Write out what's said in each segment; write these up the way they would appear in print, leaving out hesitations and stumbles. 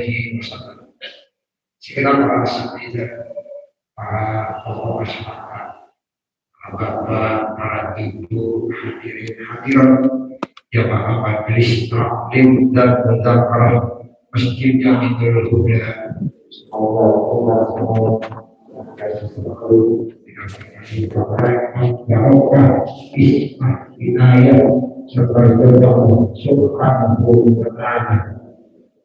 alaihi wasallam. Sekitar para asatidzah, para tokoh masyarakat, bapak, para ibu, hadirin hadirat, jamaah majelis taklim dan muzakarah Masjid Jami'ul Huda. Semoga Allah kasih selalu dikasih barokah, hikmah, inayah serta Allah Subhanahu wa Ta'ala.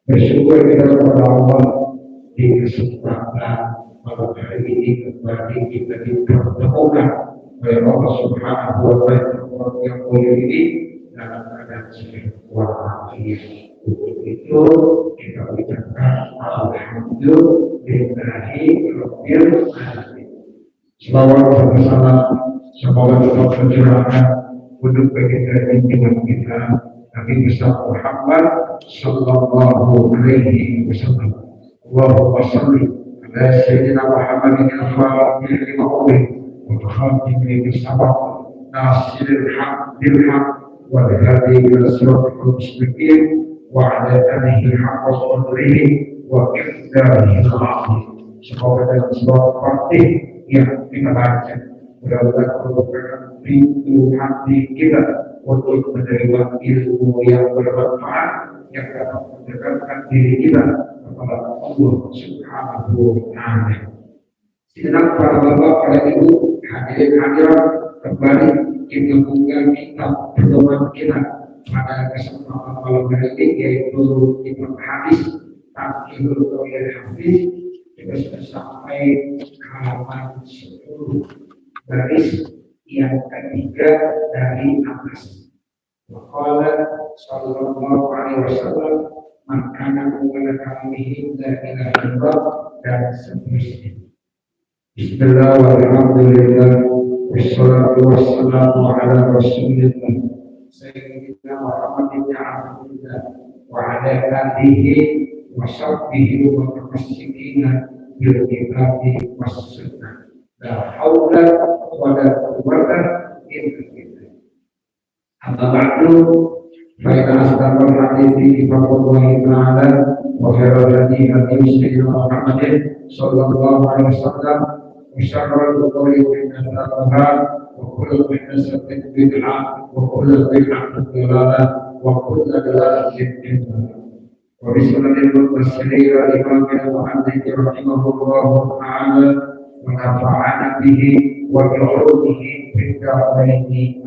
Bersyukur kita kepada Allah di kesempatan malam hari ini kembali kita dipertemukan oleh Allah Subhanahu wa Ta'ala yang mulia ini dalam keadaan sehat walafiat. Untuk itu kita ucapkan alhamdulillahi rabbil alamin. Selawat dan salam semoga tetap tercurahkan untuk baginda junjungan kita Nabi besar Muhammad sallallahu alaihi wasallam. Allahumma shalli ala sayyidina Muhammadin al-fatih lima ughliq wa khatimi bis-sabaq nasiril haqq bil haqq wal hadi ila siratal mustaqim wa ala alihi haqqa qadrihi wa miqdarihi al-azim. Semoga dalam surah Fatih yang kita baca mudah-mudahan merupakan pintu hati kita untuk menerima ilmu yang bermanfaat yang dapat mendekatkan diri kita kepada Allah Subhanahu wa Ta'ala. Segenap para bapak, para ibu, hadirin hadirat, kembali kita membuka kitab pedoman kita pada kesempatan malam hari ini, yaitu kitab hadis Taqiyul Qawaid Hafiz. Kita sudah sampai halaman 10 baris yang ketiga dari atas. Waqala sallallahu alaihi wasallam man kana awwala kalamihi la ilaha illallah dan seterusnya. Bismillah walhamdulillah wassalatu wassalamu ala rasulillah sayyidina Muhammad ibn Abdullah wa ala alihi wa sahbihi wa tamassikin bil kitabi was sunnah. La haula wala quwwata illa billah. Amma ba'du, fa inna asdaqal hadithi kitabullah ta'ala wa khairal hadi hadi sayyidina Muhammadin sallallahu alaihi wasallam wa syarrul umuri muhdatsatuha wa kullu muhdatsatin bid'ah wa kullu bid'atin dhalalah wa kullu dhalalatin fin nar. Wa bismillahil muttasilin al-imam al-muhaddits rahimahullah ta'ala wa nafa'ana bihi wa bi'ulumihi fid darain.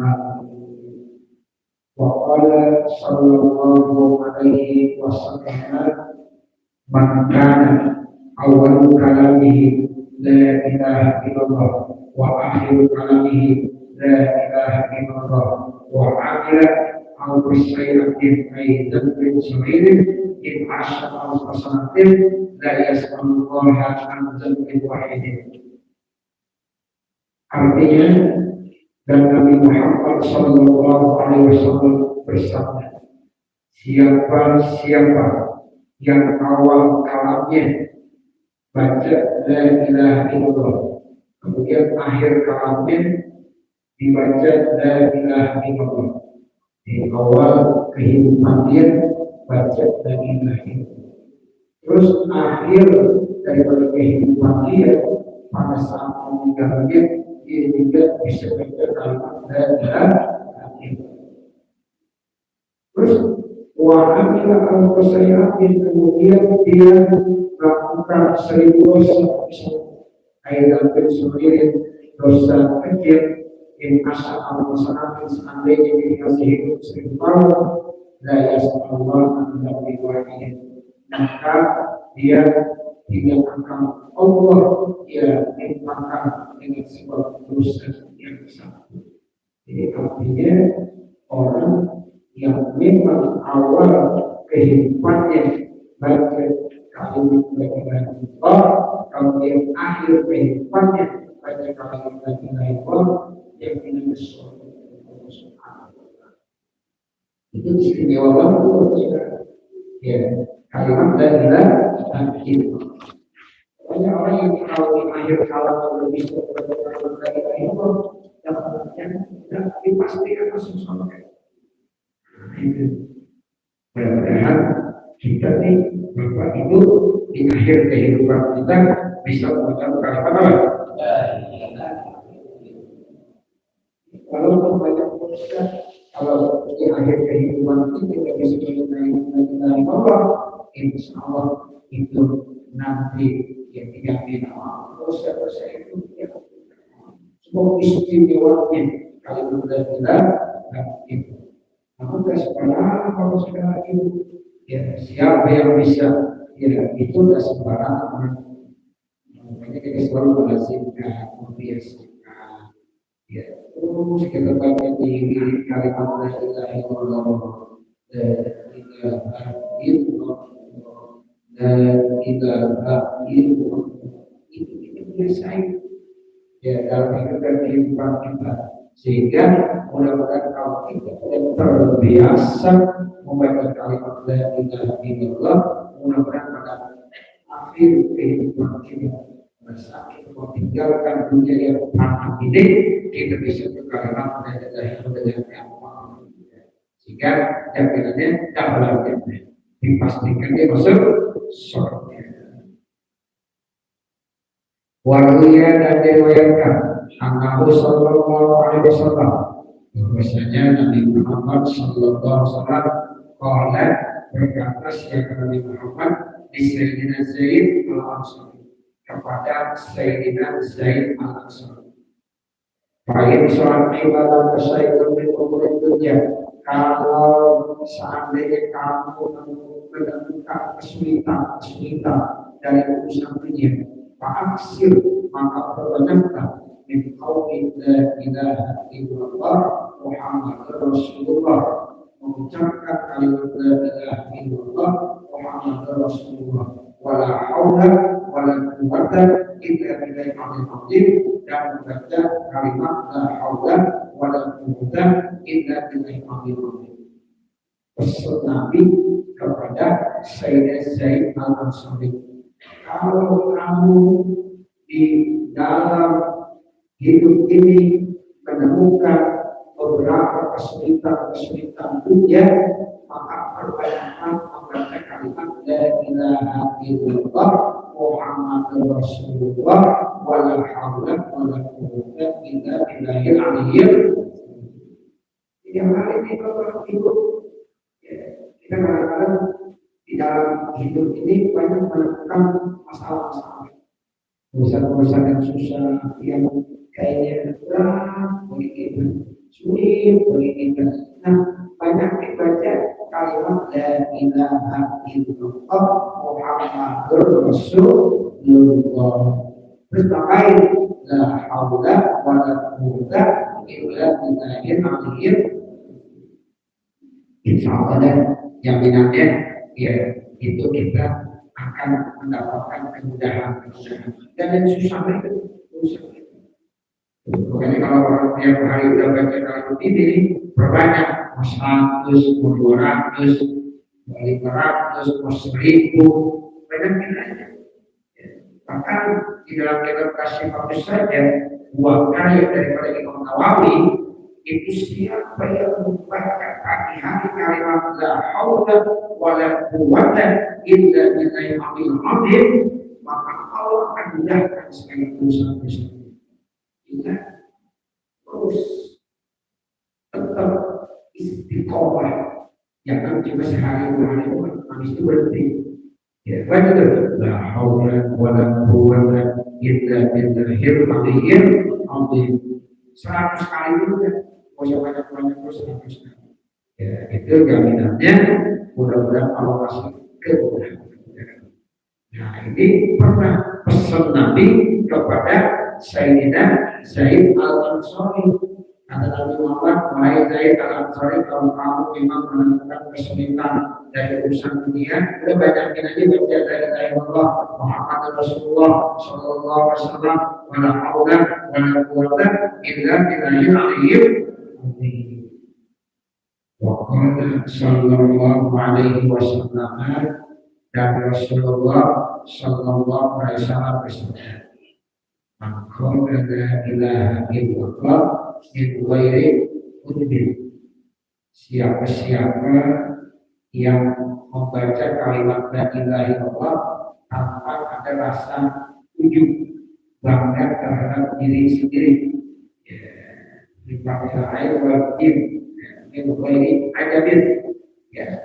Wa qala sallallahu alaihi wasallam man kana awwalu kalamihi la ilaha illallah wa akhiru kalamihi la ilaha illallah wa amila aw bisyai'in aidan min sabirin in asyara al-hasanatin la yas'alullaha an dzambin wahidin. Artinya, dan Nabi Muhammad sallallahu alaihi wasallam bersabda, siapa yang awal kalamnya baca la ilaha illallah, kemudian akhir kalamnya dibaca la ilaha illallah, di awal kehidupan dia baca la ilaha illallah, terus akhir daripada kehidupan dia pada saat meninggal dia juga bisa baca kalimat la ilaha illallah. Terus wa'amila al-qasayyatin, kemudian dia melakukan 1000 dosa ayat sendiri, dosa kecil in asa al-qasayyatin, seandainya dikasih hidup 1000 tahun la yas'alullah an dzambin wahidin, maka dia tidak akan Allah timpakan dengan sebuah dosa yang satu. Jadi artinya orang yang memang awal kehidupannya baca kalimat la ilaha illallah, kemudian akhir kehidupannya baca kalimat la ilaha illallah, yang ini bersyukur Allah Subhanahu wa Ta'ala. Itu istimewa banget ya, kalimat la ilaha illallah. Banyak orang yang kalau di akhir kalam lebih seperti kalimat la ilaha illallah, yang dipastikan langsung sama kayak. Mudah-mudahan kita nih Bapak Ibu di akhir kehidupan kita bisa mengucapkan kalimat apa? Walaupun banyak manusia, kalau di akhir kehidupan kita bisa mengucapkan Allah, insya Allah itu nanti yang dijamin Allah. Dosa-dosa itu ya, semua istimewanya kalau sudah bilang itu. Maka sekarang kalau sekarang itu ya siapa yang bisa ya itu tidak sembarangan. Makanya kita selalu melazimkan membiasakan ya terus kita baca di kalimat la ilaha illallah la ilaha illallah la ilaha illallah itu kita biasain ya dalam kehidupan kita sehingga mudah-mudahan kalau kita terbiasa membaca kalimat la ilaha illallah mudah-mudahan pada akhir kehidupan kita masa kita meninggalkan dunia yang fana ini kita bisa ke kalimat la ilaha illallah sehingga jaminannya dalam dipastikan dia masuk surga. Waria dan diriwayatkan Nabi Sallallahu Alaihi Wasallam bahwasanya Nabi Muhammad Sallallahu Alaihi Wasallam qala berkata siapa Nabi Muhammad di Sayyidina Zaid al-Ansari kepada Sayyidina Zaid al-Ansari. Baik soal ibadah kesayangan di umur dunia. Kalau seandainya kamu menemukan kesulitan dari urusan dunia, fa'aksir maka perbanyaklah min qawli la ilaha illallah Muhammadur Rasulullah mengucapkan kalimat la ilaha illallah Muhammadur Rasulullah wala haula wala quwwata illa billahil azim dan membaca kalimat la haula wala quwwata illa billahil azim. Pesan Nabi kepada Sayyidina Zaid al-Ansari, kalau kamu di dalam hidup ini menemukan beberapa kesulitan dunia, maka perbanyakkan membaca kalimat la ilaha illallah Muhammadur Rasulullah wala haula wala quwwata illa billahil aliyyil azim. Yang hari ini kalau hidup kita kadang-kadang di dalam hidup ini banyak menemukan masalah-masalah, urusan-urusan yang susah, yang kayaknya berat, begitu sulit, begitu. Nah, banyak dibaca kalimat la ilaha illallah Muhammadur Rasulullah. Terus tambahin la haula wala quwwata illa billahil aliyyil azim. Insya Allah dan jaminannya ya itu kita akan mendapatkan kemudahan dan yang susah itu. Makanya kalau orang tiap hari udah baca kalimat ini berbanyak 100, 200, 500, 1000 banyak aja. Bahkan di dalam kitab Kasih Bagus saja buah karya daripada Imam Nawawi itu siapa yang membaca pagi hari kalimat la haula wala quwwata illa billahil azim maka Allah akan mudahkan segala urusan-urusan. Kita terus tetap istiqomah, jangan cuma sehari dua hari habis itu berhenti. Ya, baca terus la haula wala quwwata illa billahil azim 100 kali dulu kan. Banyak terus. Ya, itu jaminannya mudah-mudahan Allah kasih kemudahan. Nah, ini pernah pesan Nabi kepada Sayyidina Zaid al-Ansari. Kata Nabi Muhammad, wahai Zaid al-Ansari, kalau kamu memang menemukan kesulitan dari urusan dunia, udah banyakin aja baca la ilaha illallah Muhammadur Rasulullah sallallahu alaihi wasallam wala haula wala quwwata illa billahil aliyyil azim. Wa qala sallallahu alaihi wasallam dan Rasulullah sallallahu alaihi wasallam bersabda, "Man qala la ilaha illallah min ghairi udhur." Siapa-siapa yang membaca kalimat la ilaha illallah tanpa ada rasa ujub bangga terhadap diri sendiri. Dipakai air wajib min ghairi ajabin,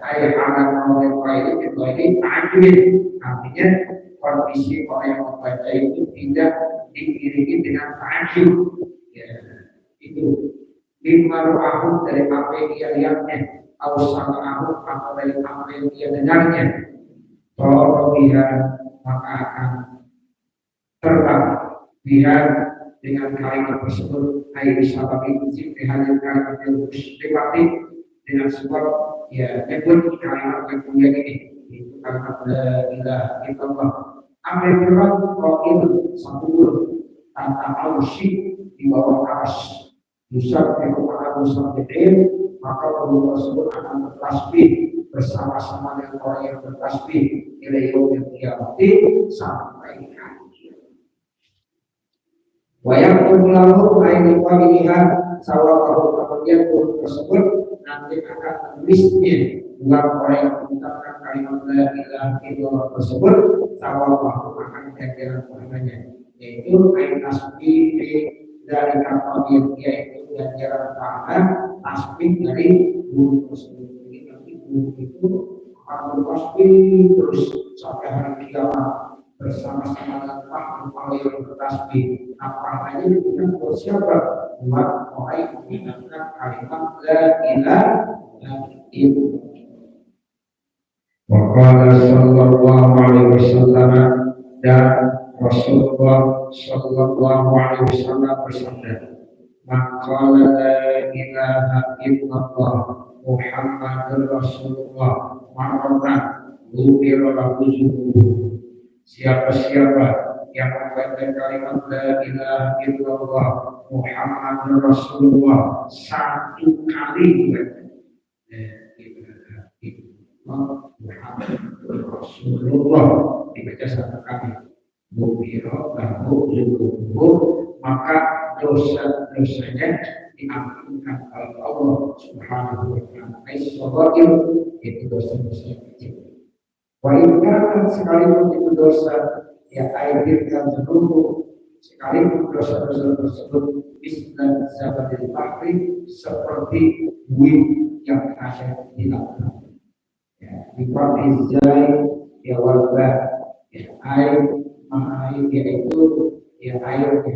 air alam oleh ghairi ajabin, artinya kondisi orang yang membaca itu tidak diiringi dengan ta'ajub. Itu lima rohahu dari apa yang dia lihatnya, atau sama'ahu atau dari apa yang dia dengarnya, dia maka akan terbang dia dengan kalimat tersebut. Ayat sahabat itu dengan kalimat yang lewati dengan sebab nyebut kalimat yang mulia ini, itu kalimat la ilaha illallah. Ambil berat qail sabur tanpa ausi di bawah arsy Yusuf kepada musafir, maka Allah tersebut akan bertasbih bersama-sama dengan orang yang bertasbih nilai yang kiamati sampai akhir. Wayang pulau ayat pilihan sawal kemudian turun tersebut nanti akan menulisnya buat orang yang mengucapkan kalimat la ilaha illallah tersebut, sawal akan ganjaran pahalanya, yaitu ayat tasbih dari kata dia itu ganjaran pahala tasbih dari guru tersebut. Jadi nanti guru itu akan bertasbih terus sampai hari kiamat bersama-sama dengan pahala yang bertasbih. Pahalanya diberikan buat siapa? Buat orang yang mengucapkan kalimat la ilaha illallah. Waqala sallallahu alaihi wasallam, dan Rasulullah sallallahu alaihi wasallam bersabda, "Maka la ilaha illallah Muhammadur Rasulullah marratan ghufira lahu dzunubuhu." Siapa-siapa yang membaca kalimat la ilaha illallah Muhammadur Rasulullah satu kali Muhammadur Rasulullah dibaca satu kali, ghufira lahu dzunubuhu, maka dosa-dosanya diampunkan oleh Allah Subhanahu wa taala. As-saghir itu dosa-dosa kecil. Walaupun sekalipun itu dosa aibkan seluruh, sekalipun dosa-dosa tersebut Islam sahabat bahri seperti buih yang ada di lautan. Dipakai zai warga air yaitu airnya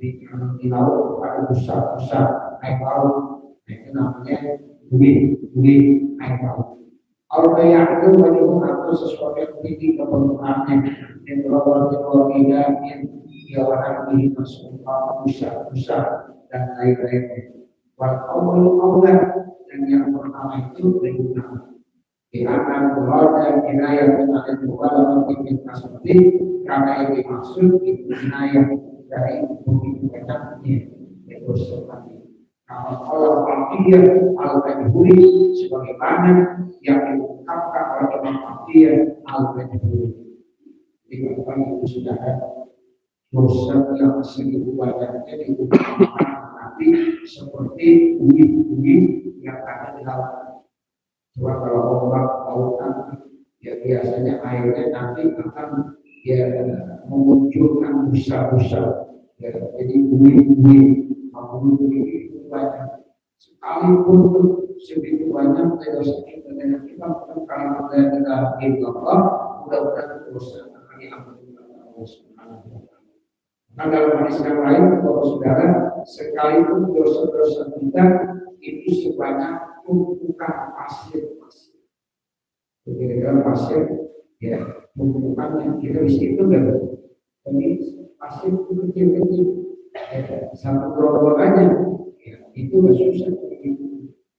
di laut ada besar air laut, itu namanya buih air laut. Orang yang itu menurut sesuatu yang tinggi keperluannya dan berwarna yang warna ini masuk besar dan lain-lainnya. Walau dan yang pertama itu berguna. Di akan berwarna wilayah yang ada di bawah mungkin seperti karena yang dimaksud itu wilayah dari begitu banyaknya itu seperti. Kalau Allah Al-Fatihah Al-Fatihah sebagaimana yang diungkapkan oleh Imam Fatihah Al-Fatihah. Dikatakan itu sudah dosa yang sering banyaknya diungkapkan nanti seperti bumi yang ada di laut. Sebab kalau ombak lautan biasanya airnya nanti akan memunculkan busa-busa. Jadi bumi itu banyak. Sekalipun segitu banyak dosa kita dengan kita kalimat la ilaha illallah, mudah-mudahan dosa akan diampuni oleh Allah Subhanahu wa taala. Nah, dalam hadis yang lain, saudara, sekalipun dosa-dosa kita itu sebanyak tumpukan pasir. Kira-kira pasir, tumpukannya kita di situ kan. Jadi pasir itu kecil-kecil, satu gerombolannya. Itu susah.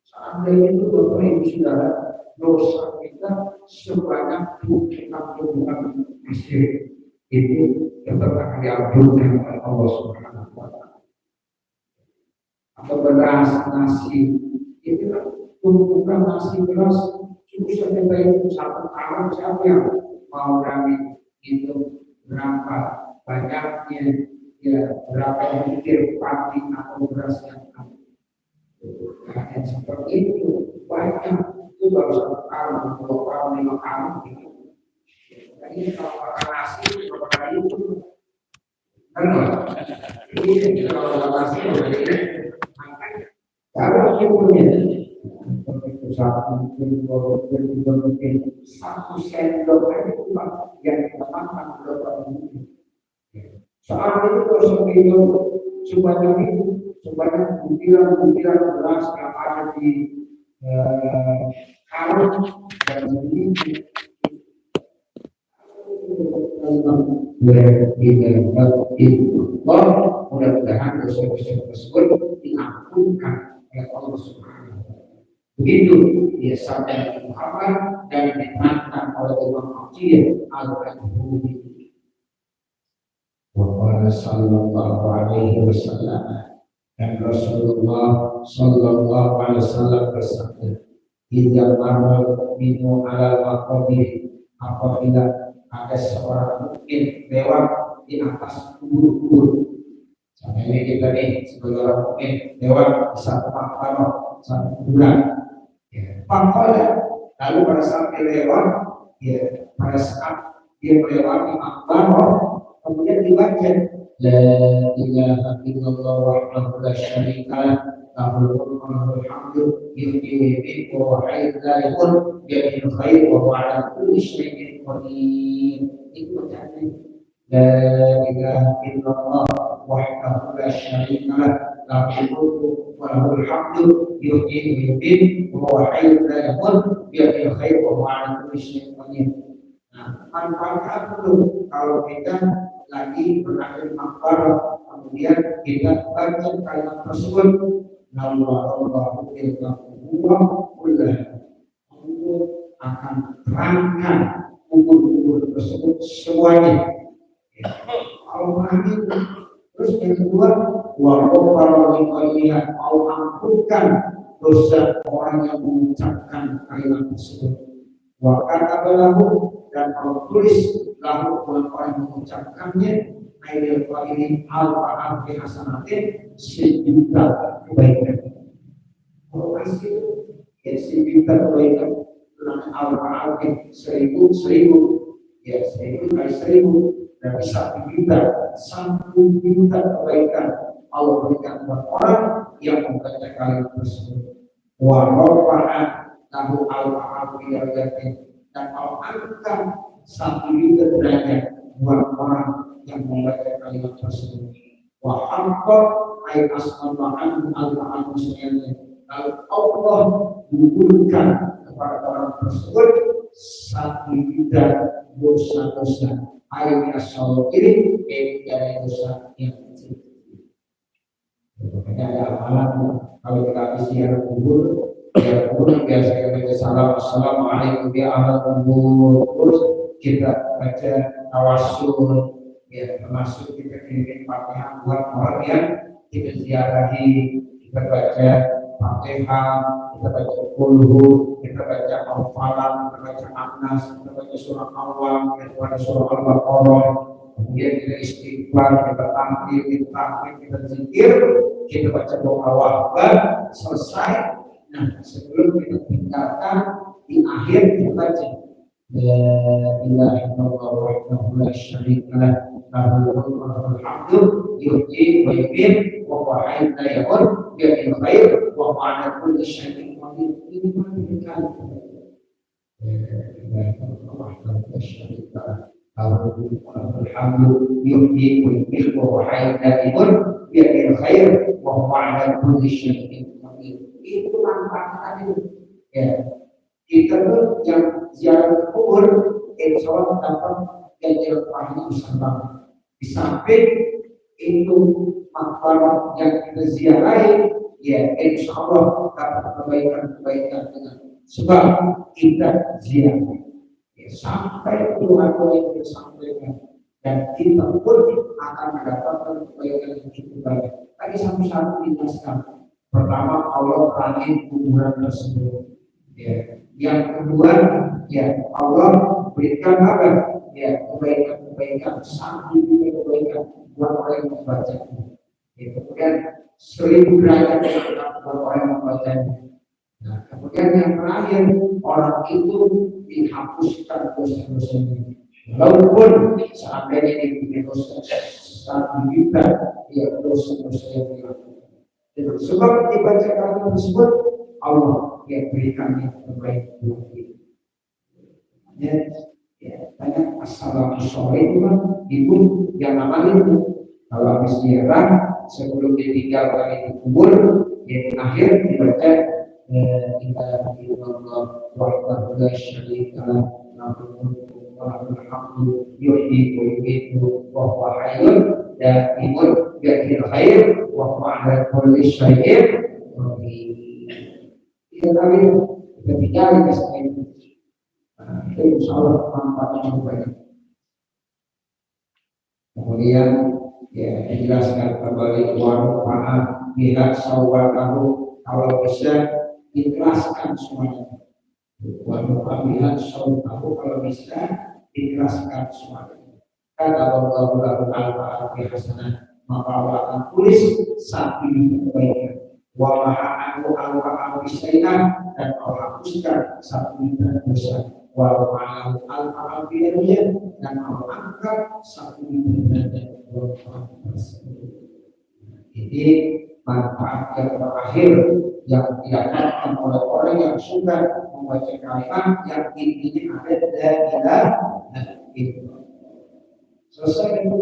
Seandainya itu Bapak Ibu Saudara, dosa kita sebanyak tumpukan pasir itu tetap akan diampunkan oleh Allah Subhanahu wa taala. Atau beras, nasi, itu tumpukan nasi beras susah kita itu satu karang siapa yang mau berani itu berapa banyaknya berapa yang mikir padi atau beras yang ada. Seperti itu banyak itu baru 1 karung, 2 karung, 5 karung gitu. Ini kalau makan nasi berapa kali itu kan ini kalau makan nasi berarti kalau ilmunya itu satu satu sendok itu yang kita makan berapa ini. Soal itu kalau seperti itu sebanyak butiran beras yang ada di karung dan ini mudah-mudahan dosa-dosa tersebut diampunkan oleh Allah Subhanahu wa Ta'ala. Begitu dia sampai Muhammad dan dinikmatkan oleh Imam Atiyah al-Qadhuri. Wa sallallahu alaihi wasallam, dan Rasulullah sallallahu alaihi wasallam bersabda, "Idza marra minhu ala maqabir," apabila ada seorang mukmin lewat di atas kubur-kubur. Sampai ini kita nih sebagai orang mukmin lewat di satu makam, satu kuburan. Pangkola, lalu pada saat dia lewat, pada saat dia melewati makam, kemudian dibaca la ilaha illallah wahdahu la syarika lah, lahul mulku wa lahul hamdu, yuhyi wa yumiitu wa huwa hayyun la yamut, biyadihil khair wa huwa ala kulli syai'in qadir. Itu bacaan la ilaha illallah wahdahu la syarika lah, lahul mulku wa lahul hamdu, yuhyi wa yumiitu wa huwa hayyun la yamut, biyadihil khair wa huwa ala kulli syai'in qadir. Nah, manfaat itu kalau kita lagi berada di makbar, kemudian kita baca kalimat tersebut, Allahu Allah akan terangkan kubur-kubur tersebut semuanya. Allah amin. Terus yang kedua, Allah ampunkan dosa orang yang mengucapkan kalimat tersebut. Wa katabalahu, dan kalau tulis lalu orang yang mengucapkannya aidil qailin al-fa'al bi hasanatin 1.000.000 kebaikan. Kalau kasih ya 1.000.000 kebaikan, dengan al-fa'al bi 1.000 ya 1.000 kali 1.000 dan 1.000.000 kebaikan Allah berikan buat orang yang membaca kalimat tersebut. Wa rafa'a lahu al-fa'al bi darajatin, dan Allah angkat 1.000 derajat buat orang yang membaca kalimat tersebut. Wa haqqat ay asma'an al-ma'an muslimin, lalu Allah gugurkan kepada orang tersebut 1.000 dosa-dosa ay as-sawirin dari dosa yang kecil. Makanya ada amalan kalau kita habis ziarah kubur, ya kemudian biasa kita baca salam, assalamualaikum ya ahli kubur, terus kita baca tawassul, ya termasuk kita kirim Fatihah buat orang yang kita ziarahi, kita baca Fatihah, kita baca Qulhu, kita baca Al-Falaq, kita baca An-Nas, kita baca surah Al-Awwal, kita baca surah Al-Baqarah, kemudian kita istighfar, kita tahlil, kita zikir, kita baca doa wa'ad, selesai. Nah, sebelum kita tinggalkan di akhir kita baca la ilaha illallah wahdahu la syarika lah, lahul mulku wa lahul hamdu, yuhyi wa yumiitu wa huwa hayyun la yamut, biyadihil khair wa huwa ala kulli syai'in qadir. Ini menunjukkan la ilaha illallah wahdahu la syarika lah, lahul mulku wa lahul hamdu, yuhyi wa yumiitu wa huwa hayyun la yamut, biyadihil khair wa huwa ala kulli syai'in qadir. Itu manfaat itu. Ya, kita tuh yang ziarah kubur, insya Allah dapat ganjaran pahala besar banget. Di samping itu makbar yang kita ziarahi, ya insya Allah dapat kebaikan-kebaikan dengan sebab kita ziarah. Ya, sampai Tuhan yang kita sampaikan, dan kita pun akan mendapatkan kebaikan yang cukup banyak. Tadi satu-satu dijelaskan. Pertama, Allah langit kuburan tersebut. Ya. Yang kedua, ya Allah berikan apa? Ya kebaikan, 1.000 kebaikan buat orang yang membacanya. Ya, kemudian 1.000 derajat buat orang yang membacanya. Nah, kemudian yang terakhir, orang itu dihapuskan dosa-dosanya. Walaupun seandainya dia punya dosa saat juga dia dosa-dosa yang dilakukan. Dengan sebab dibaca kalimat tersebut, Allah yang berikan yang terbaik buat kita. Ya, banyak asal soleh itu kan ibu yang namanya itu kalau habis ziarah sebelum ditinggalkan itu kubur, yang akhir dibaca kita Allah wahdahu la syarika lahu alhamdu yuhyi wa yumiitu wa huwa hayyun da'imun bi'il khair wa huwa ala kulli syai'in qadir. Itu kami ketika kita itu insya Allah manfaatnya cukup banyak. Kemudian ya dijelaskan kembali warfa'ah biha sawwatahu, kalau bisa ikhlaskan semuanya. Warfa'ah biha sawwatahu, kalau bisa ikhlaskan semuanya. Kata Allah al-Fatihah bihasanah, maka Allah akan tulis sapi kebaikan. Wa ma'ahu al-Fatihah bisainah, dan Allah hapuskan sapi dosa. Walau ma'ahu al-Fatihah bihasanah, dan Allah angkat sapi derajat. Ini manfaat yang terakhir yang didapatkan oleh orang yang sudah membaca kalimat yang intinya ada dalam itu. Selesai itu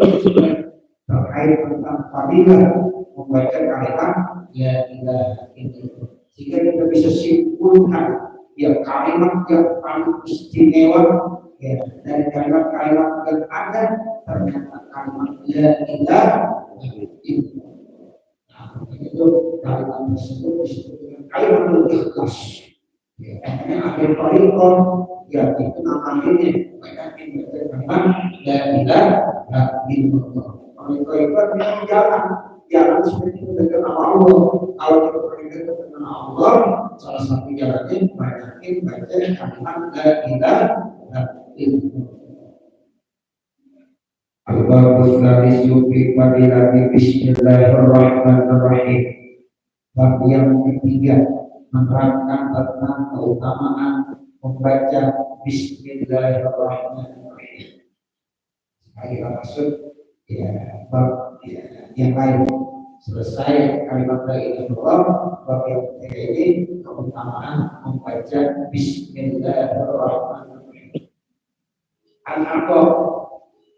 terkait tentang fadilah membaca kalimat ya ilaha illallah, sehingga kita bisa simpulkan ya kalimat yang paling istimewa ya dari kalimat-kalimat yang ada ternyata kalimat la ilaha illallah. Nah, itu kalimat tersebut disebut dengan kalimat ikhlas. Ya, karena ada tariqah ya itu namanya banyak yang kalimat la ilaha illallah. Tariqah itu artinya jalan seperti itu dengan Allah. Kalau kita berikan dengan Allah, salah satu jalannya banyakin baca kalimat la ilaha illallah. Al-Babus Ladis Yubi Fadilati Bismillahirrahmanirrahim. Bab yang ketiga menerangkan tentang keutamaan membaca Bismillahirrahmanirrahim. Saya maksud ya bab yang lain. Selesai kalimat la ilaha illallah, bab yang ketiga ini keutamaan membaca Bismillahirrahmanirrahim. An-Aqab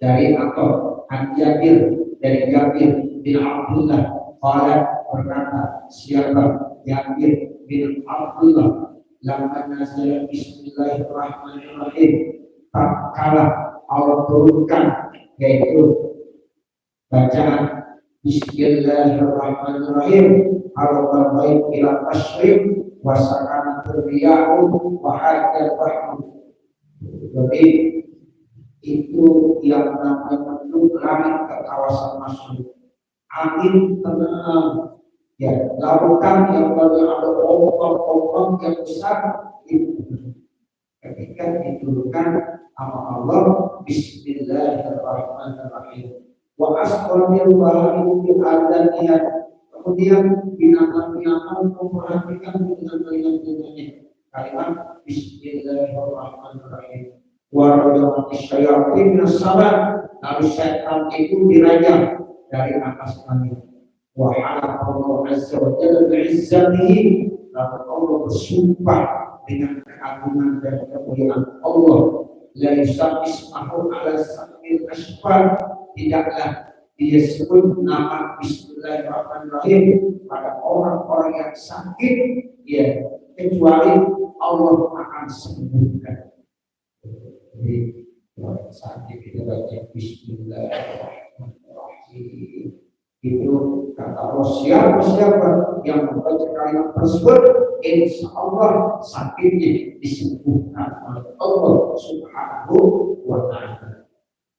dari Aqab, An-Jabir dari Jabir bin Abdullah, qala berkata siapa Jabir bin Abdullah, lamma nazala Bismillahirrahmanirrahim, tak kala Allah turunkan yaitu bacaan Bismillahirrahmanirrahim, Allah baik ila tasyrik wa sakana riyahu wa hajjal bahru. Jadi itu yang namanya mendung langit ke kawasan masuk, angin tenang ya, lautan yang banyak ada ombak-ombak yang besar itu ketika diturunkan sama Allah Bismillahirrahmanirrahim. Wa asqalil bahari bil adaniyat, kemudian binatang-binatang memperhatikan dengan kalimat-kalimatnya kalimat Bismillahirrahmanirrahim. Warajat syaitan as-sabat, lalu syaitan itu dirajam dari atas langit. Wa Allah azza wa jalla bi'izzatihi, lalu Allah bersumpah dengan keagungan dan kemuliaan Allah. La yusabbihu ala samil asfar, tidaklah dia sebut nama Bismillahirrahmanirrahim pada orang-orang yang sakit ya, kecuali Allah akan sembuhkan. Jadi orang sakit kita baca Bismillahirrahmanirrahim. Itu kata Allah, siapa yang membaca kalimat tersebut, insya Allah sakitnya disembuhkan oleh Allah Subhanahu wa Ta'ala.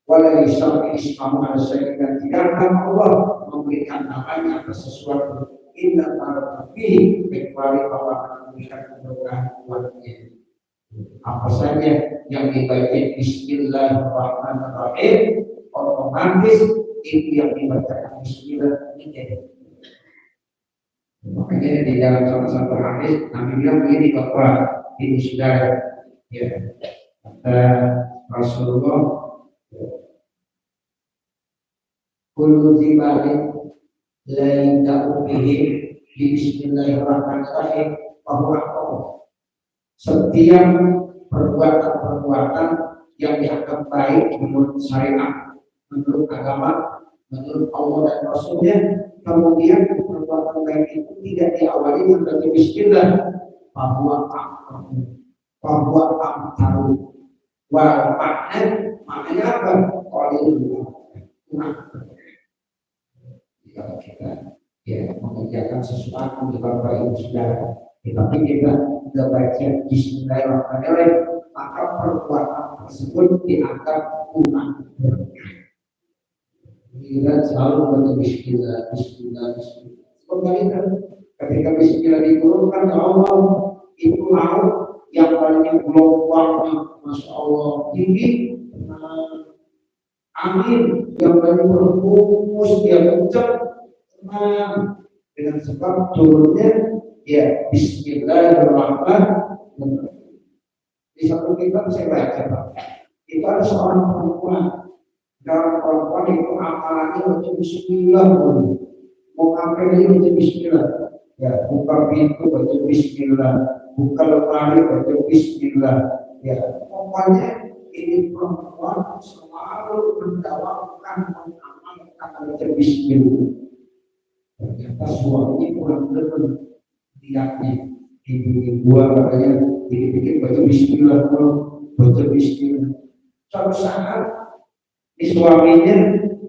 Walau isyarat ismamu ala syaitan, dan tidaklah Allah memberikan namanya atas sesuatu inna ta'ala-bihi, kecuali Allah akan memberikan keberkahan buatnya. Apa saja yang dibaca Bismillahirrahmanirrahim, otomatis itu yang dibacakan Bismillah ini. Makanya di dalam salah satu hadis Nabi bilang begini bahwa ini sudah ya kata Rasulullah, kullu dzibalik la yabda'u bihi bi bismillahirrahmanirrahim bahwa setiap perbuatan-perbuatan yang dianggap baik menurut syariat, menurut agama, menurut Allah dan Rasulnya, kemudian perbuatan baik itu tidak diawali dengan bismillah, bahwa amtaru wal maknanya apa? Qalil kalau kita ya mengerjakan sesuatu di bawah ini sudah, tetapi kita tidak baca bismillahirrahmanirrahim, maka perbuatan tersebut dianggap kurang. Kita selalu baca bismillah, bismillah, bismillah. Sebenarnya ketika bismillah diturunkan ke Allah, itu laut yang paling gelombangnya, masya Allah tinggi, angin yang paling berhembus dia kencang, dengan sebab turunnya ya bismillahirrahmanirrahim. Di satu kitab saya baca, Pak, itu ada seorang perempuan. Dalam perempuan itu amalannya baca bismillah, mau ngapain dia baca bismillah, ya buka pintu baca bismillah, buka lemari baca bismillah, ya pokoknya ini perempuan selalu mendawakan mengamalkan baca bismillah. Ternyata suaminya kurang benar lihatnya, ibu-ibu katanya dikit-dikit baca bismillah, baca bismillah. Suatu saat di suaminya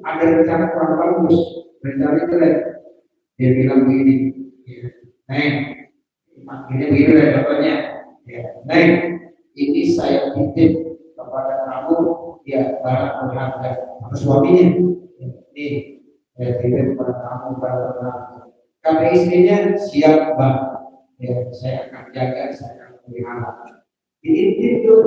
ada rencana kurang bagus, rencana jelek. Dia bilang begini, Neng, ini begini lah contohnya, Neng, ini saya titip kepada kamu, ya barang berharga. Maka suaminya, ini saya titip kepada kamu barang berharga. Kata istrinya, siap Bang, ya saya akan jaga, saya akan pelihara. Diintip tuh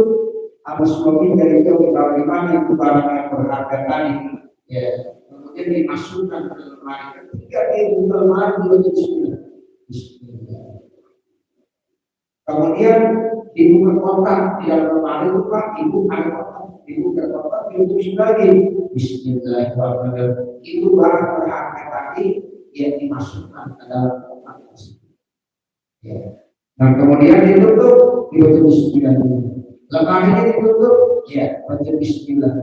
sama suami dari jauh dari mana itu barang yang berharga tadi, ya kemudian dimasukkan ke lemari. Ketika dia buka lemari dia bismillah. Kemudian dibuka kotak di dalam lemari itu Pak, ibu ada kotak, dibuka kotak ditulis lagi bismillahirrahmanirrahim. Itu barang berharga tadi yang dimasukkan ke dalam kotak tersebut. Ya. Dan kemudian ditutup dibaca bismillah. Lemarinya ditutup, ya baca bismillah.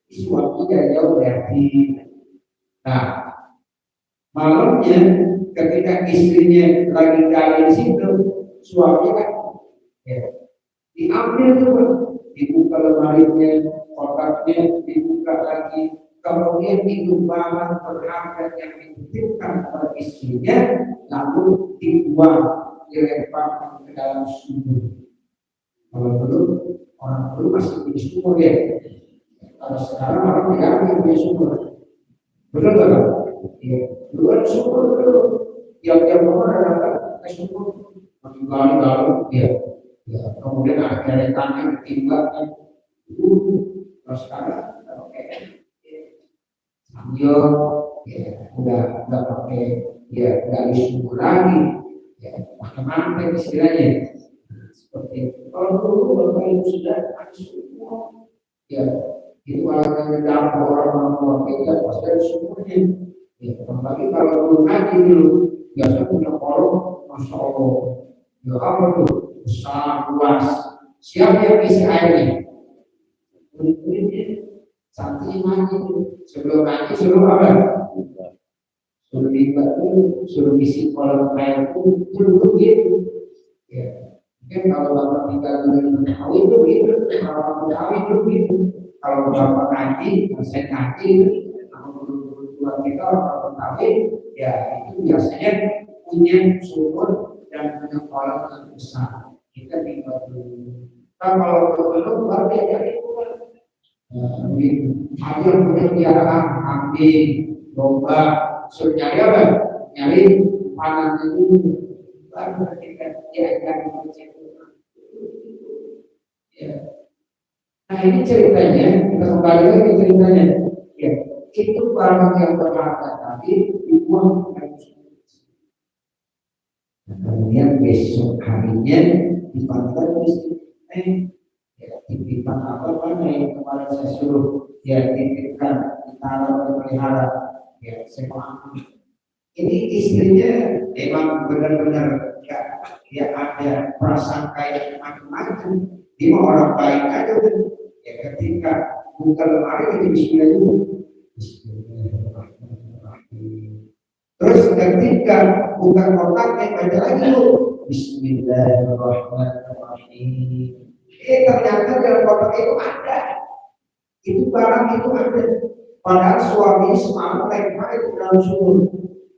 Suaminya jauh dari. Nah, malamnya ketika istrinya lagi gali di situ, suaminya kan ya, diambil juga, dibuka lemarinya, kotaknya dibuka lagi, kemudian itu barang berharga yang dititipkan oleh istrinya, lalu dibuang, dilemparkan ke dalam sumur. Kalau dulu orang dulu masih punya sumur ya, kalau sekarang orang tidak punya sumur, betul nggak? Ya, dulu ada sumur dulu, tiap orang datang ke sumur, gali ya, kemudian akhirnya tanah ditinggalkan. Kalau sekarang oke, sambil ya udah pakai ya gali sumur lagi, ya pakai mantek istilahnya. Seperti itu. Kalau dulu bapak ibu sudah ada sumur, ya itu kalau dalam orang kita pasti ada sumurnya. Ya, apalagi kalau dulu ngaji dulu biasa punya kolom, masya Allah, ya apa tuh besar luas. Siapa yang isi airnya? Kulit-kulitnya santri ngaji itu sebelum ngaji suruh apa? Suruh dulu, suruh isi kolom air dulu gitu. Ya. Mungkin kalau bapak tinggal di Betawi itu gitu, kalau Betawi itu gitu. Kalau bapak ngaji, saya ngaji, kalau keluar kita orang Betawi, ya itu biasanya punya sumur dan punya kolam yang besar. Kita tinggal dulu. Kalau belum baru dia cari sumur. Begitu. Ada yang punya piaraan kambing, domba, suruh nyari apa? Nyari panan dulu. Baru kita diajar mencari. Ya. Nah ini ceritanya, kita kembali lagi ceritanya. Ya, itu barang yang berharga tadi dibuang ke Kemudian besok harinya dipanggil titipan apa yang kemarin saya suruh titipkan ditaruh dipelihara saya paham. Ini istrinya memang benar-benar dia ada prasangka yang macam-macam. Dia mau orang baik aja ketika buka lemari itu bismillah dulu. Terus ketika buka kotaknya baca lagi dulu Bismillahirrahmanirrahim. Ternyata dalam kotak itu ada, itu barang itu ada. Padahal suami semalam lempar itu dalam sumur,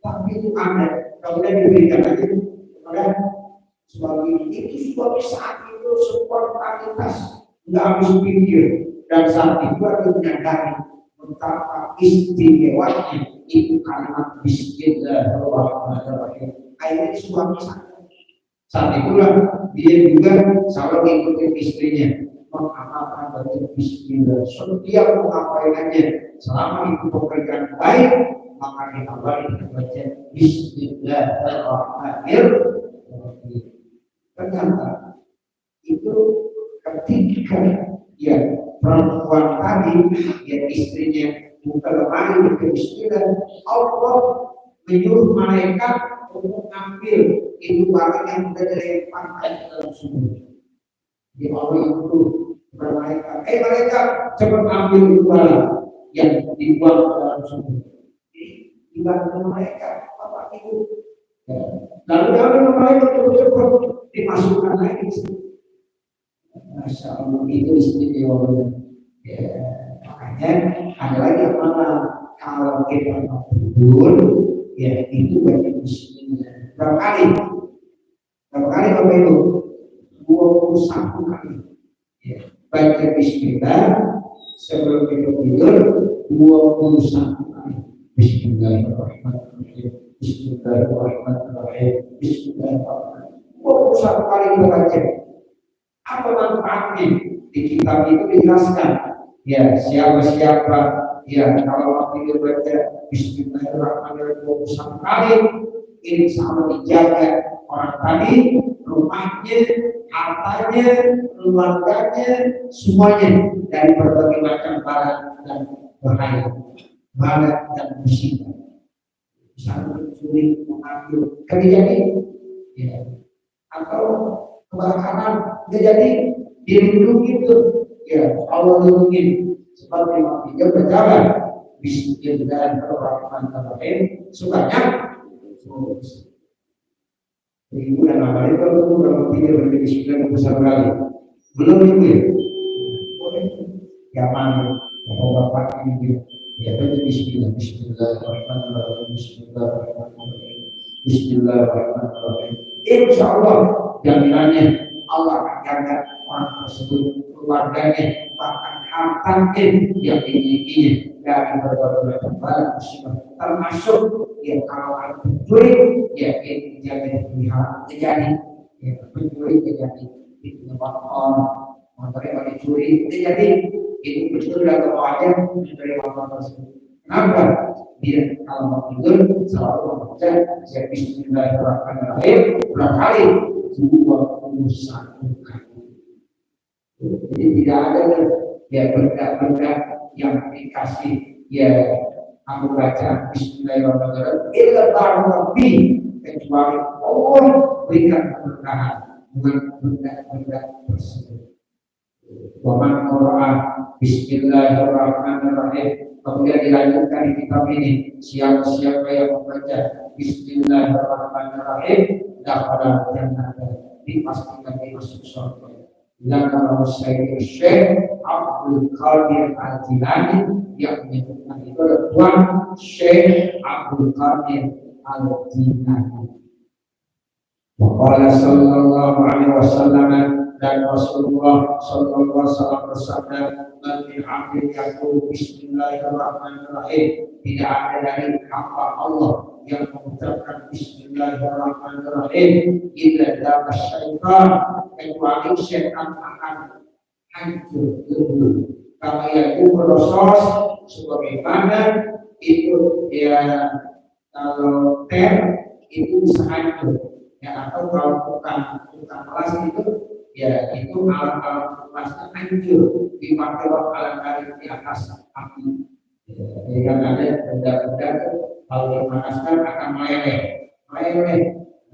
tapi itu ada. Kemudian diberikan lagi kepada suami itu. Suami saat itu spontanitas, nggak habis pikir, dan saat itu ada menyadari betapa istimewanya itu kalimat Bismillahirrahmanirrahim. Akhirnya suami saat itulah dia juga selalu mengikuti istrinya mengamalkan baca Bismillah. Setiap mengapainannya selama itu pekerjaan baik maka diawali dengan baca Bismillahirrahmanirrahim. Ternyata itu ketika perempuan tadi istrinya buka lemari dengan Bismillah, Allah menyuruh malaikat untuk ambil itu barang yang sudah dilemparkan ke dalam sumur. Di Allah itu bermalaikat, malaikat cepat ambil itu barang yang dibuang ke dalam sumur. Dibantu malaikat, Bapak Ibu. Lalu diambil malaikat cepat dimasukkan lagi. Masya Allah, itu istimewa. Makanya ada lagi yang mana kalau kita mau tidur, itu baca Bismillah. Berapa kali Bapak Ibu? 21 kali. Baca Bismillah sebelum kita tidur 21 kali. Bismillahirrahmanirrahim. Bismillahirrahmanirrahim. Bismillahirrahmanirrahim. 21 kali kita baca. Apa manfaatnya? Di kitab itu dijelaskan. Siapa kalau waktu itu baca Bismillahirrahmanirrahim 21 kali, ini sama dijaga orang tadi, rumahnya, hartanya, keluarganya, semuanya dari berbagai macam bala dan bahaya, bala dan musibah. Misalnya mencuri, mengambil, kejadian, atau kebakaran, kejadian, dilindungi itu, Allah lindungi. Sebab memang dia berjalan Bismillahirrahmanirrahim sebanyak Ibu dan Bapak itu kalau tidak berpikir Bismillah besar kali belum itu mana Bapak ini baca Bismillah Bismillahirrahmanirrahim Bismillahirrahmanirrahim Bismillahirrahmanirrahim. Insya Allah jaminannya Allah akan jaga orang tersebut, keluarganya, bahkan hartanya yang dimilikinya dari berbagai macam bala musibah, termasuk kalau ada pencuri, ini dijaga terjadi, pencuri terjadi, itu motor yang dicuri terjadi, itu pencuri dan bawahnya dari motor tersebut. Kenapa? Dia kalau mau tidur selalu membaca Bismillahirrahmanirrahim berapa kali? 21 kali. Jadi tidak ada benda-benda yang dikasih kamu baca Bismillahirrahmanirrahim illa lebih kecuali Allah berikan keberkahan dengan benda-benda tersebut. Waman Qur'an Bismillahirrahmanirrahim. Kemudian dilanjutkan di kitab ini, siapa yang membaca Bismillahirrahmanirrahim dapat jannah, dipastikan dia masuk surga. Dan kalau saya Syekh Abdul Qadir Al-Jilani yang menyebutkan itu adalah Tuan Syekh Abdul Qadir Al-Jilani. Waqala sallallahu alaihi wasallam, dan Rasulullah sallallahu alaihi wasallam bersabda, "Man amil yaqul Bismillahirrahmanirrahim." Tidak ada dari hamba Allah yang mengucapkan Bismillahirrahmanirrahim illa da'a syaitan, kecuali syaitan akan hancur lebur. Kama yaqul Rasul, sebagaimana itu kalau ter itu bisa hancur. Ya, atau kalau tukang kelas itu ya itu alat-alat kelasnya hancur dipakai alat-alat di atas api. Jadi kan ada benda-benda kalau dipanaskan akan meleleh.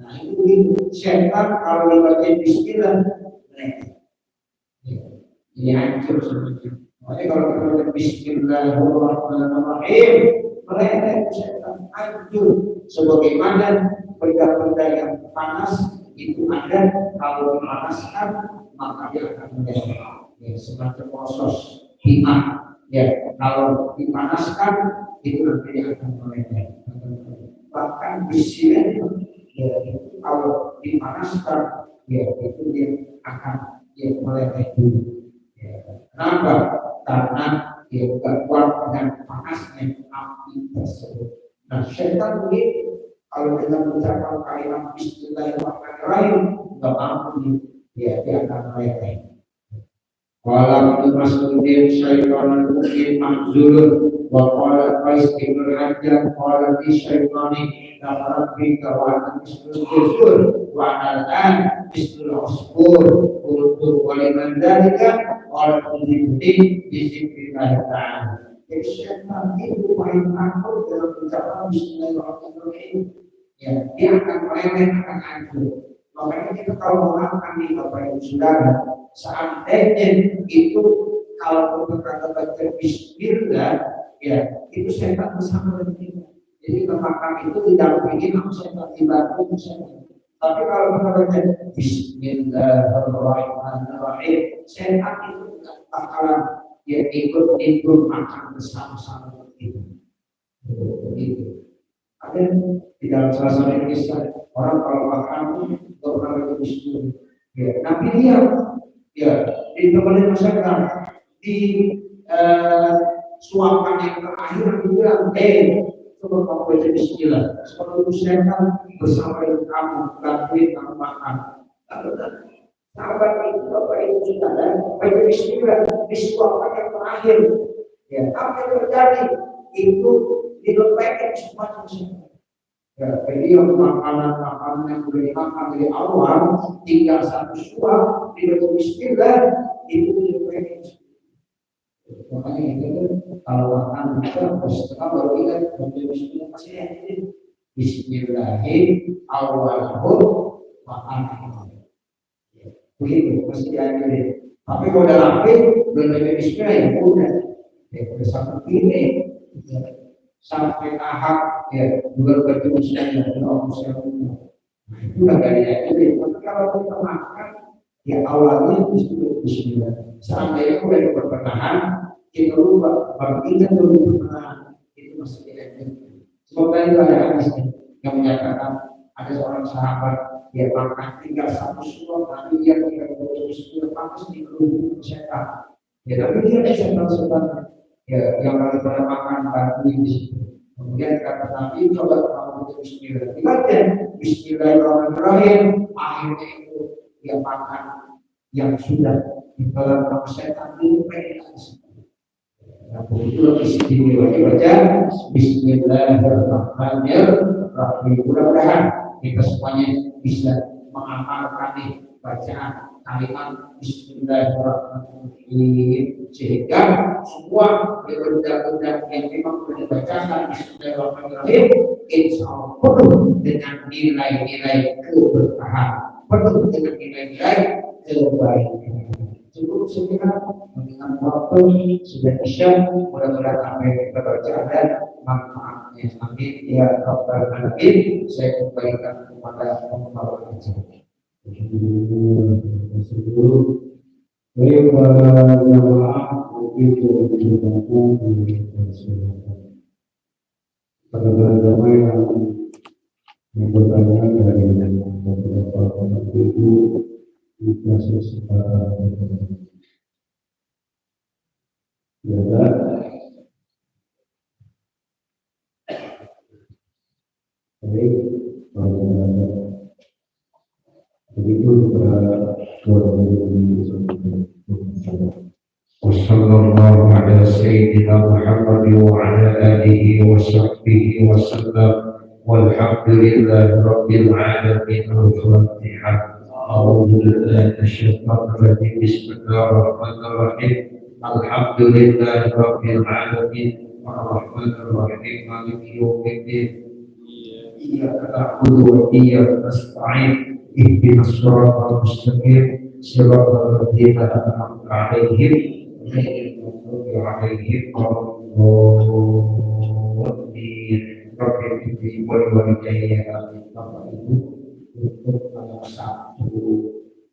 Nah itu setan kalau dibaca Bismillah ini hancur semuanya. Makanya kalau kita baca Bismillahirrahmanirrahim meleleh setan hancur. Sebagaimana benda-benda yang panas itu ada kalau dipanaskan maka dia akan meleleh. Ya, semacam proses timah. Ya, kalau dipanaskan itu nanti akan meleleh. Bahkan besinya ya itu kalau dipanaskan ya itu dia akan meleleh dulu. Ya. Kenapa? Karena dia tidak kuat dengan panasnya api tersebut. Nah, setan ini kalau kita mengucapkan kalimat Bismillahirrahmanirrahim nggak mampu dia akan meleleh. Qala Ibnu Mas'udin syaitanul mu'min mahzulun wa qala Qais bin Hajar qala di syaitani la rabbika wa anta bismillahir wa al-an bismillahir qul wa liman dzalika qala tudzibni bi zikrillah ta'ala. Jadi syaitan itu paling takut dalam ucapan Bismillahirrahmanirrahim. Ya, dia akan meleleh, akan hancur. Makanya kita kalau mengatakan nih Bapak Ibu Saudara, seandainya itu kalau kita baca Bismillah, ya itu setan bersama dengan kita. Jadi makan itu didampingi sama setan, dibantu setan. Tapi kalau kita baca Bismillahirrahmanirrahim, setan itu tidak bakalan ikut makan bersama-sama dengan kita. Begitu. Ada di dalam salah satu kisah orang kalau makan itu orang itu Bismillah. Ya, Nabi dia ya ditemani masyarakat di suapan yang terakhir bilang, coba kamu baca Bismillah. Sebelum setan bersama dengan kamu, bantuin kamu makan. Sahabat itu Bapak Ibu Saudara baca Bismillah di suapan yang terakhir. Ya, apa yang terjadi? Itu dilepaskan semua semuanya. Ya, jadi makanan yang boleh dimakan dari awal tinggal satu suap di dalam Bismillah itu dilepaskan. Makanya itu kalau makan kita setengah baru ingat baca Bismillah pasti Bismillahirrahmanirrahim wa akhir. Begitu pasti diakhiri. Tapi kalau udah rapi belum baca Bismillah ya udah. Ya udah sampai ini. Sampai tahap ya juga berjuang Allah SWT. Itu bagainya itu. Tapi kalau kita makan ya awalnya Bismillah. Seandainya mulai pertengahan kita lupa bagian dulu pertengahan itu masih tidak. Semoga itu ada hadis yang menyatakan ada seorang sahabat dia makan tinggal satu suap nanti dia tidak boleh Bismillah pantas dikerubung setan. Ya tapi dia setan ya yang paling pada makan batu di situ. Kemudian kata Nabi coba kamu baca Bismillah. Dibaca Bismillahirrahmanirrahim. Akhirnya itu dia makan yang sudah di dalam nama setan itu pengen. Nah, itu istimewa dibaca Bismillahirrahmanirrahim. Mudah-mudahan kita semuanya bisa mengamalkan bacaan kalimat Bismillahirrahmanirrahim sehingga semua benda-benda yang memang sudah dibacakan Bismillahirrahmanirrahim insya Allah penuh dengan nilai-nilai keberkahan, penuh dengan nilai-nilai kebaikan. Cukup segera mengingat waktu sudah isya, mudah-mudahan apa yang kita baca ada manfaatnya. Amin ya rabbal alamin. Saya kembalikan kepada pembawa acara. Baik para jamaah begitu pada jamaah yang bertanya dari beberapa orang itu di kasus ya baik begitu Wassallallahu ala sayyidina Muhammad wa ala alihi wa sahbihi wa sallam. walhamdulillahi rabbil alamin. Al-Fatihah. A'udzu billahi minasyaitonir rajim. Bismillahirrahmanirrahim. Alhamdulillahi rabbil alamin. Ar-Rahmanir Rahim. Maliki yaumiddin. Iyyaka na'budu wa iyyaka nasta'in. Ihdinas siratal mustaqim. Siratal ladzina an'amta 'alaihim ghairil maghdubi 'alaihim waladdallin. Rabbil ighfir wal walidayya Bapak Ibu, untuk pada Sabtu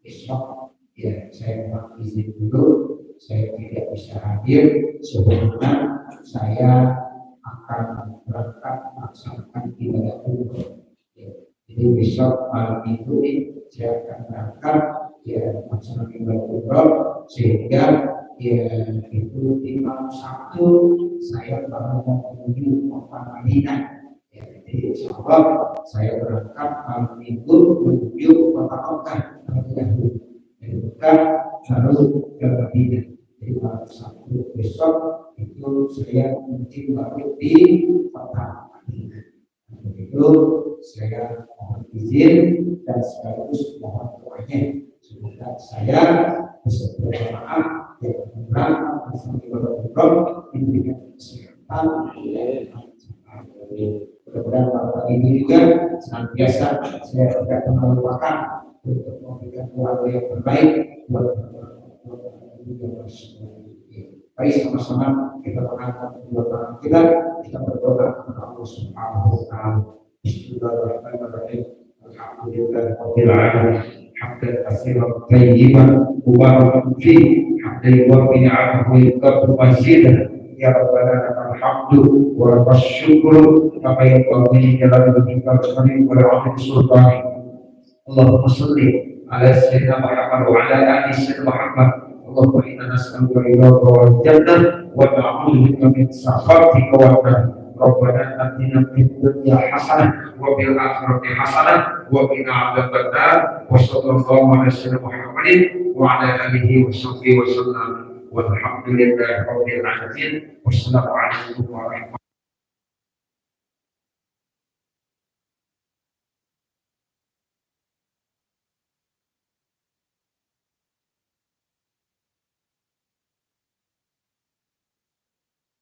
besok ya saya mohon izin dulu, saya tidak bisa hadir sebelumnya saya akan berangkat melaksanakan ibadah umroh. Ya, jadi besok malam itu saya akan berangkat ya melaksanakan ibadah umroh, sehingga ya itu di malam Sabtu saya baru mau menuju kota Madinah. Ya, jadi insya Allah saya berangkat malam Minggu menuju kota Mekah terlebih dahulu. Dari Mekah lalu ke Madinah. Jadi malam Sabtu besok itu saya mungkin baru di kota Madinah. Itu saya mohon izin dan sekaligus mohon doanya semoga saya bisa berjamaah dan berangkat bersama ibadah diberikan kesehatan. Mudah-mudahan Bapak ini juga senantiasa saya tidak pernah lupakan untuk memberikan keluarga yang terbaik buat Mari sama-sama kita mengangkat kedua tangan kita berdoa kepada Allah Subhanahu wa taala. Bismillahirrahmanirrahim. Alhamdulillahirabbil alamin. Hamdan katsiran thayyiban mubarakan fihi. Hamdan yuwaffi ni'amahu wa yukaffir mazidah. Ya Rabbana lakal hamdu wa lakal syukru kama yanbaghi li jalali wajhika wa li 'azimi sultanik. Allahumma shalli ala sayyidina Muhammad wa ala ali sayyidina Muhammad. Allahumma inna nas'aluka ridhaka wal jannah wa na'udzu bika min sakhatika wan nar. Rabbana atina fid dunya hasanah wa fil akhirati hasanah wa qina adzabannar. Wa sallallahu ala sayyidina Muhammadin wa ala alihi wa sahbihi wa sallam. Walhamdulillahi rabbil alamin. Wassalamu alaikum warahmatullahi wabarakatuh.